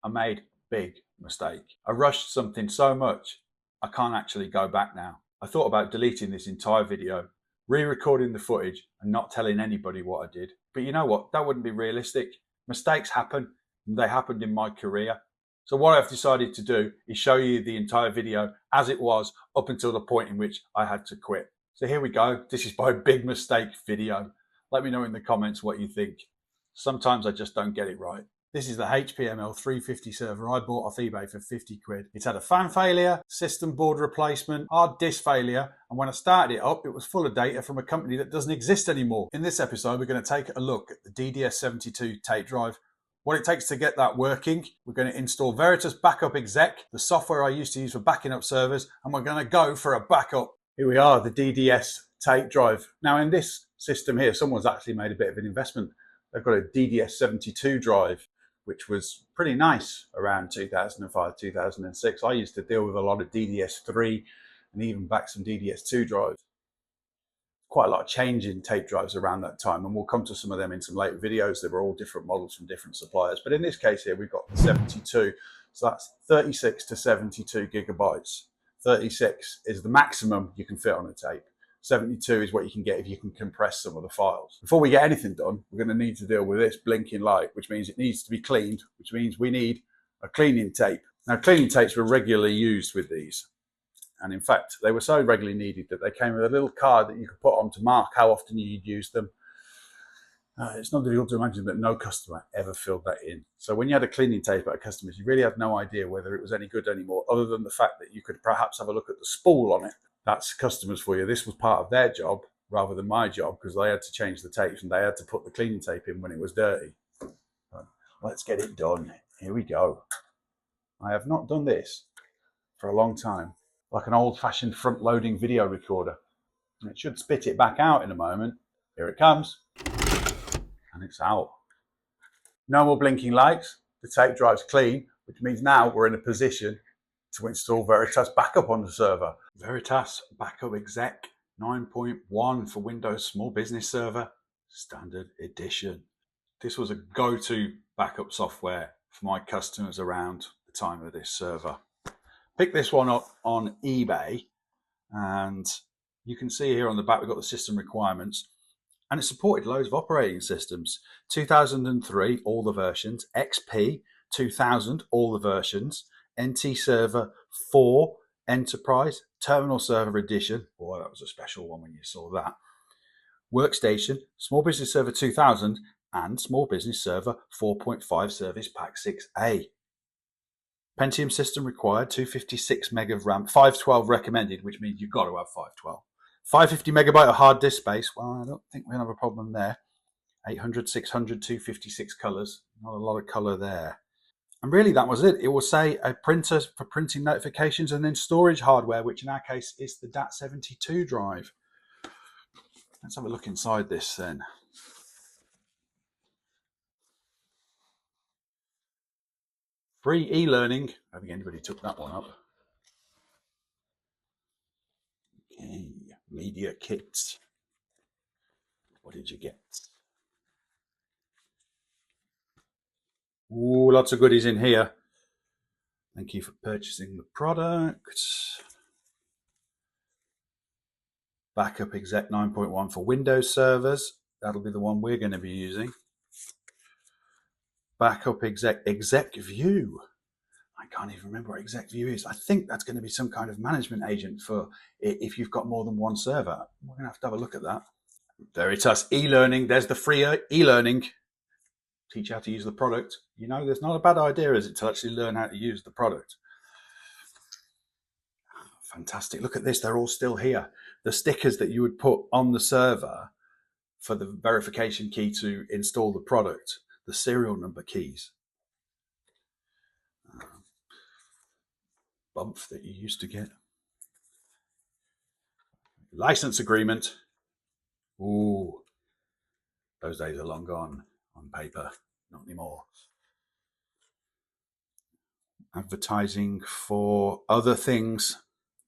I made a big mistake. I rushed something so much, I can't actually go back now. I thought about deleting this entire video, re-recording the footage and not telling anybody what I did. But you know what? That wouldn't be realistic. Mistakes happen, and they happened in my career. So what I've decided to do is show you the entire video as it was up until the point in which I had to quit. So here we go. This is my big mistake video. Let me know in the comments what you think. Sometimes I just don't get it right. This is the HP ML350 server I bought off eBay for 50 quid. It's had a fan failure, system board replacement, hard disk failure, and when I started it up, it was full of data from a company that doesn't exist anymore. In this episode, we're going to take a look at the DAT72 tape drive, what it takes to get that working. We're going to install Veritas Backup Exec, the software I used to use for backing up servers, and we're going to go for a backup. Here we are, the DDS tape drive. Now in this system here, someone's actually made a bit of an investment. They've got a DDS72 drive, which was pretty nice around 2005, 2006. I used to deal with a lot of DDS3 and even back some DDS2 drives. Quite a lot of change in tape drives around that time, and we'll come to some of them in some later videos. They were all different models from different suppliers. But in this case here, we've got the 72. So that's 36 to 72 gigabytes. 36 is the maximum you can fit on a tape. 72 is what you can get if you can compress some of the files. Before we get anything done, we're going to need to deal with this blinking light, which means it needs to be cleaned, which means we need a cleaning tape. Now, cleaning tapes were regularly used with these. And in fact, they were so regularly needed that they came with a little card that you could put on to mark how often you'd use them. It's not difficult to imagine that no customer ever filled that in. So when you had a cleaning tape at a customer's, you really had no idea whether it was any good anymore, other than the fact that you could perhaps have a look at the spool on it. That's customers for you. This was part of their job rather than my job, because they had to change the tapes and they had to put the cleaning tape in when it was dirty. Let's get it done. Here we go. I have not done this for a long time. Like an old-fashioned front-loading video recorder. And it should spit it back out in a moment. Here it comes. And it's out. No more blinking lights. The tape drive's clean, which means now we're in a position to install Veritas Backup on the server. Veritas Backup Exec 9.1 for Windows Small Business Server, Standard Edition. This was a go-to backup software for my customers around the time of this server. Picked this one up on eBay, and you can see here on the back we've got the system requirements, and it supported loads of operating systems. 2003, all the versions. XP 2000, all the versions. NT Server 4 Enterprise, Terminal Server Edition. Boy, that was a special one when you saw that. Workstation, Small Business Server 2000, and Small Business Server 4.5 Service Pack 6A. Pentium system required, 256 meg of RAM, 512 recommended, which means you've got to have 512. 550 megabyte of hard disk space. Well, I don't think we're going to have a problem there. 800, 600, 256 colors. Not a lot of color there. And really that was it. It will say a printer for printing notifications and then storage hardware, which in our case is the DAT72 drive. Let's have a look inside this then. Free e-learning. I don't think anybody took that one up. Okay, media kits. What did you get? Ooh, lots of goodies in here. Thank you for purchasing the product. Backup Exec 9.1 for Windows servers. That'll be the one we're going to be using. Backup Exec View. I can't even remember what Exec View is. I think that's going to be some kind of management agent for if you've got more than one server. We're going to have a look at that. Veritas e-learning. There's the free e-learning. Teach you how to use the product. You know, there's not a bad idea, is it, to actually learn how to use the product. Fantastic. Look at this. They're all still here. The stickers that you would put on the server for the verification key to install the product. The serial number keys. Bump that you used to get. License agreement. Ooh, those days are long gone on paper, not anymore. Advertising for other things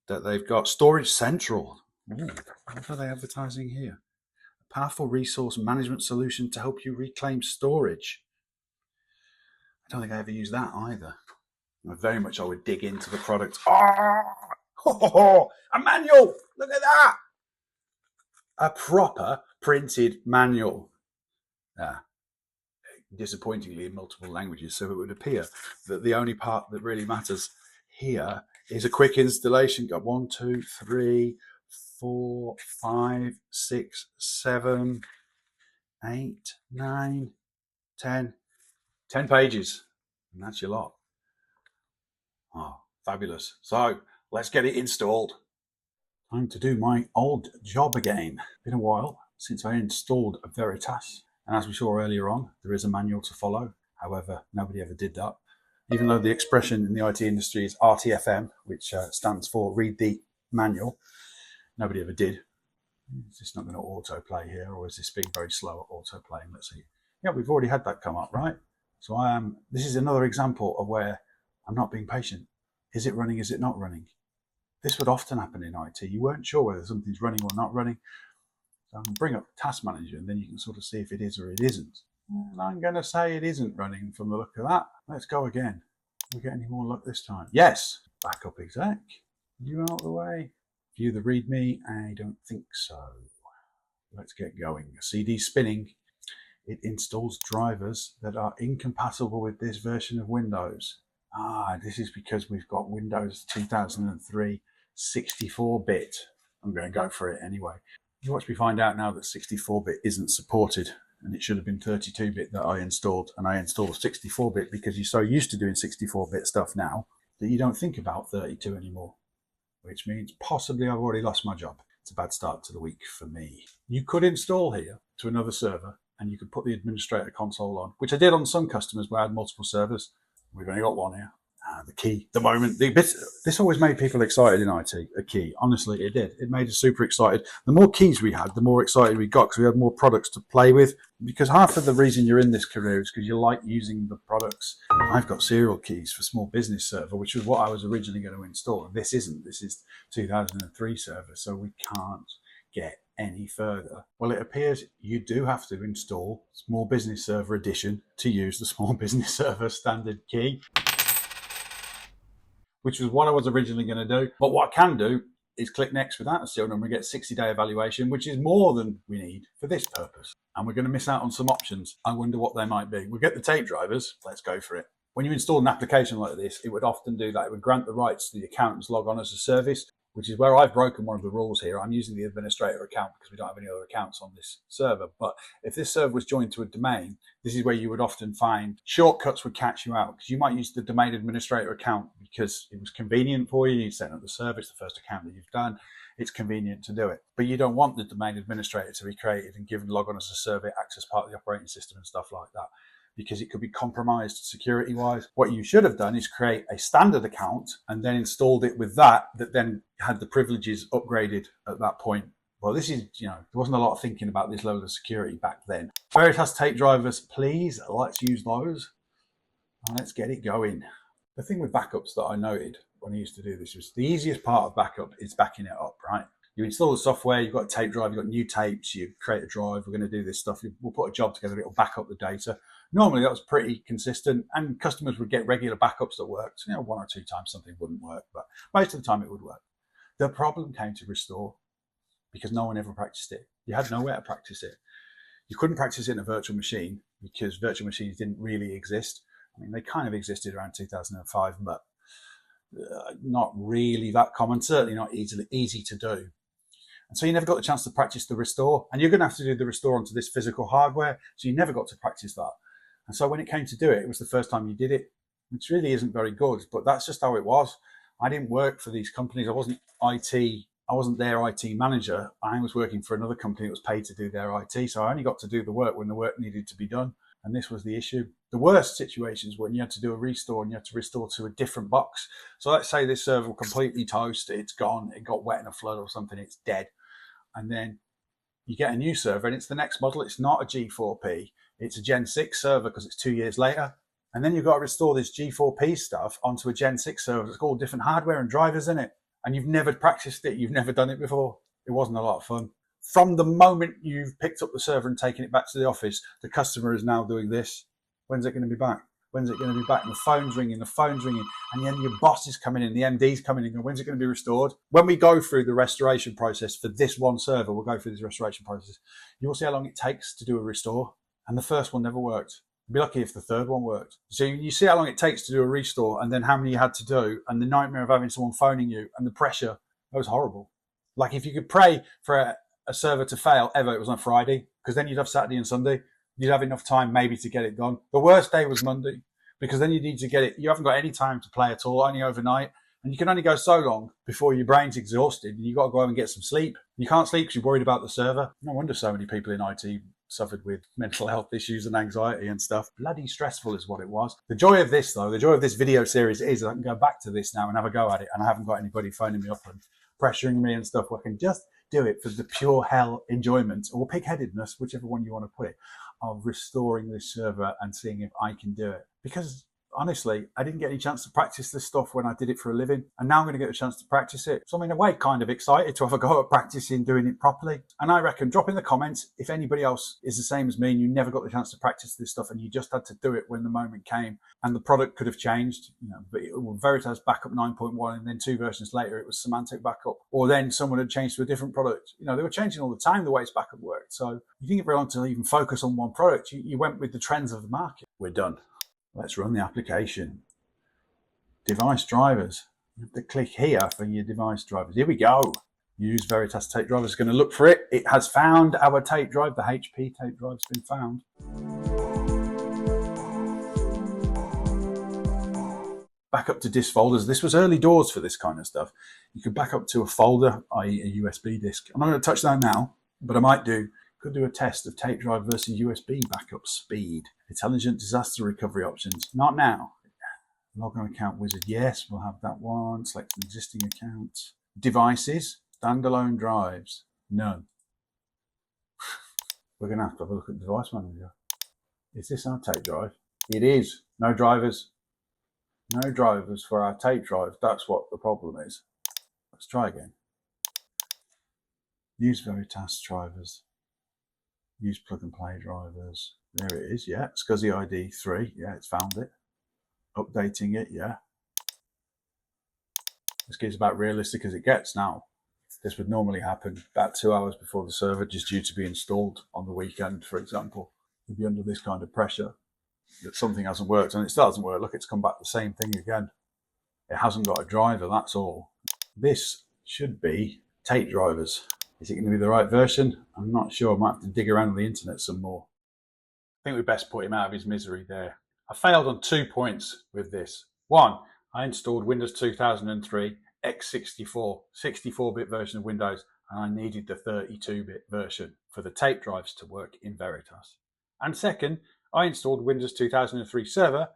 that they've got. Storage Central. Ooh, what are they advertising here? Powerful resource management solution to help you reclaim storage. I don't think I ever used that either. Very much I would dig into the product. A manual! Look at that! A proper printed manual. Disappointingly in multiple languages, so it would appear that the only part that really matters here is a quick installation. Got 1, 2, 3, 4, 5, 6, 7, 8, 9, 10 pages, and that's your lot. Oh, fabulous. So let's get it installed. Time to do my old job again. Been a while since I installed Veritas, and as we saw earlier on, there is a manual to follow. However, nobody ever did that. Even though the expression in the IT industry is RTFM, which stands for read the manual, nobody ever did. Is this not going to autoplay here, or is this being very slow at autoplaying? Let's see. Yeah, we've already had that come up, right? So this is another example of where I'm not being patient. Is it running? Is it not running? This would often happen in IT. You weren't sure whether something's running or not running. So I'm going to bring up Task Manager, and then you can sort of see if it is or it isn't. And I'm going to say it isn't running from the look of that. Let's go again. Do we get any more luck this time? Yes. Backup Exec. You out of the way. View the README. I don't think so. Let's get going. CD spinning. It installs drivers that are incompatible with this version of Windows. This is because we've got Windows 2003 64-bit. I'm going to go for it anyway. You watch me find out now that 64-bit isn't supported, and it should have been 32-bit that I installed, and I installed 64-bit because you're so used to doing 64-bit stuff now that you don't think about 32 anymore, which means possibly I've already lost my job. It's a bad start to the week for me. You could install here to another server, and you could put the administrator console on, which I did on some customers where I had multiple servers. We've only got one here. The key, the moment, this always made people excited in IT, a key. Honestly, it did. It made us super excited. The more keys we had, the more excited we got because we had more products to play with. Because half of the reason you're in this career is because you like using the products. I've got serial keys for small business server, which was what I was originally going to install. This isn't. This is 2003 server, so we can't get any further. Well, it appears you do have to install Small Business Server Edition to use the Small Business Server standard key, which was what I was originally going to do. But what I can do is click next without a serial number and get 60-day evaluation, which is more than we need for this purpose. And we're going to miss out on some options. I wonder what they might be. We'll get the tape drivers. Let's go for it. When you install an application like this, it would often do that. It would grant the rights to the accountants log on as a service, which is where I've broken one of the rules here. I'm using the administrator account because we don't have any other accounts on this server. But if this server was joined to a domain, this is where you would often find shortcuts would catch you out because you might use the domain administrator account because it was convenient for you. You set up the server, it's the first account that you've done. It's convenient to do it. But you don't want the domain administrator to be created and given log on as a server, access part of the operating system and stuff like that, because it could be compromised security-wise. What you should have done is create a standard account and then installed it with that then had the privileges upgraded at that point. Well, this is, there wasn't a lot of thinking about this level of security back then. Veritas tape drivers, please, let's use those. And let's get it going. The thing with backups that I noted when I used to do this was the easiest part of backup is backing it up, right? You install the software, you've got a tape drive, you've got new tapes, you create a drive, we're going to do this stuff, we'll put a job together, it'll back up the data. Normally that was pretty consistent and customers would get regular backups that worked. One or two times something wouldn't work, but most of the time it would work. The problem came to restore because no one ever practiced it. You had nowhere to practice it. You couldn't practice it in a virtual machine because virtual machines didn't really exist. I mean, they kind of existed around 2005, but not really that common, certainly not easy to do. And so you never got the chance to practice the restore, and you're going to have to do the restore onto this physical hardware, so you never got to practice that. And so when it came to do it, it was the first time you did it, which really isn't very good, but that's just how it was. I didn't work for these companies. I wasn't their IT manager. I was working for another company that was paid to do their IT, so I only got to do the work when the work needed to be done. And this was the issue. The worst situations when you had to do a restore and you had to restore to a different box. So let's say this server will completely toast, it's gone, it got wet in a flood or something, it's dead. And then you get a new server and it's the next model. It's not a G4P, it's a Gen 6 server because it's 2 years later. And then you've got to restore this G4P stuff onto a Gen 6 server that's got all different hardware and drivers in it. And you've never practiced it, you've never done it before. It wasn't a lot of fun. From the moment you've picked up the server and taken it back to the office, the customer is now doing this. When's it going to be back? When's it going to be back? And the phone's ringing, and then your boss is coming in, the MD's coming in, and when's it going to be restored? When we go through the restoration process for this one server, we'll go through this restoration process. You will see how long it takes to do a restore, and the first one never worked. You'd be lucky if the third one worked. So you see how long it takes to do a restore, and then how many you had to do, and the nightmare of having someone phoning you, and the pressure. That was horrible. Like if you could pray for a server to fail ever, it was on Friday, because then you'd have Saturday and Sunday. You'd have enough time maybe to get it done. The worst day was Monday, because then you need to get it. You haven't got any time to play at all, only overnight. And you can only go so long before your brain's exhausted and you've got to go home and get some sleep. You can't sleep because you're worried about the server. No wonder so many people in IT suffered with mental health issues and anxiety and stuff. Bloody stressful is what it was. The joy of this, though, the joy of this video series is that I can go back to this now and have a go at it, and I haven't got anybody phoning me up and pressuring me and stuff. I can just do it for the pure hell enjoyment, or pig-headedness, whichever one you want to put it, of restoring this server and seeing if I can do it. Because honestly, I didn't get any chance to practice this stuff when I did it for a living, and now I'm going to get a chance to practice it. So I'm in a way kind of excited to have a go at practicing doing it properly. And I reckon, drop in the comments if anybody else is the same as me and you never got the chance to practice this stuff and you just had to do it when the moment came, and the product could have changed. You know, but it was Veritas Backup 9.1, and then 2 versions later it was Semantic Backup, or then someone had changed to a different product. You know, they were changing all the time the way its backup worked. So you didn't get very long to even focus on one product. You went with the trends of the market. We're done. Let's run the application. Device drivers. You have to click here for your device drivers. Here we go. Use Veritas tape driver. It's going to look for it. It has found our tape drive. The HP tape drive has been found. Back up to disk folders. This was early doors for this kind of stuff. You could back up to a folder, i.e. a USB disk. I'm not going to touch that now, but I might do. Could do a test of tape drive versus USB backup speed. Intelligent disaster recovery options. Not now. Log on account wizard. Yes, we'll have that one. Select an existing account. Devices. Standalone drives. None. We're going to have a look at the device manager. Is this our tape drive? It is. No drivers. No drivers for our tape drive. That's what the problem is. Let's try again. Use Veritas drivers. Use plug and play drivers. There it is, yeah. SCSI ID 3, yeah, it's found it. Updating it, yeah. This is about realistic as it gets now. This would normally happen about 2 hours before the server, just due to be installed on the weekend, for example. You'd be under this kind of pressure that something hasn't worked, and it still hasn't worked. Look, it's come back the same thing again. It hasn't got a driver, that's all. This should be tape drivers. Is it going to be the right version? I'm not sure. I might have to dig around on the internet some more. I think we best put him out of his misery there. I failed on 2 points with this. One, I installed Windows 2003 x64, 64-bit version of Windows, and I needed the 32-bit version for the tape drives to work in Veritas. And second, I installed Windows 2003 Server,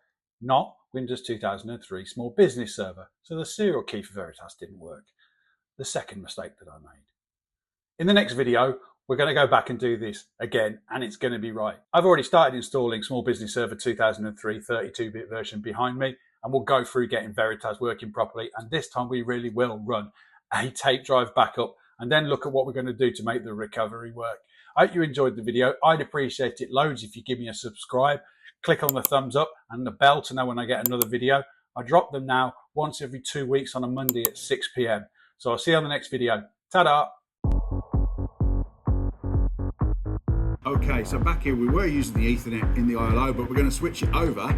not Windows 2003 Small Business Server, so the serial key for Veritas didn't work. The second mistake that I made. In the next video, we're going to go back and do this again, and it's going to be right. I've already started installing Small Business Server 2003 32-bit version behind me, and we'll go through getting Veritas working properly, and this time we really will run a tape drive backup and then look at what we're going to do to make the recovery work. I hope you enjoyed the video. I'd appreciate it loads if you give me a subscribe, click on the thumbs up and the bell to know when I get another video. I drop them now once every 2 weeks on a Monday at 6 p.m. So I'll see you on the next video. Ta-da! Okay, so back here we were using the Ethernet in the ILO, but we're going to switch it over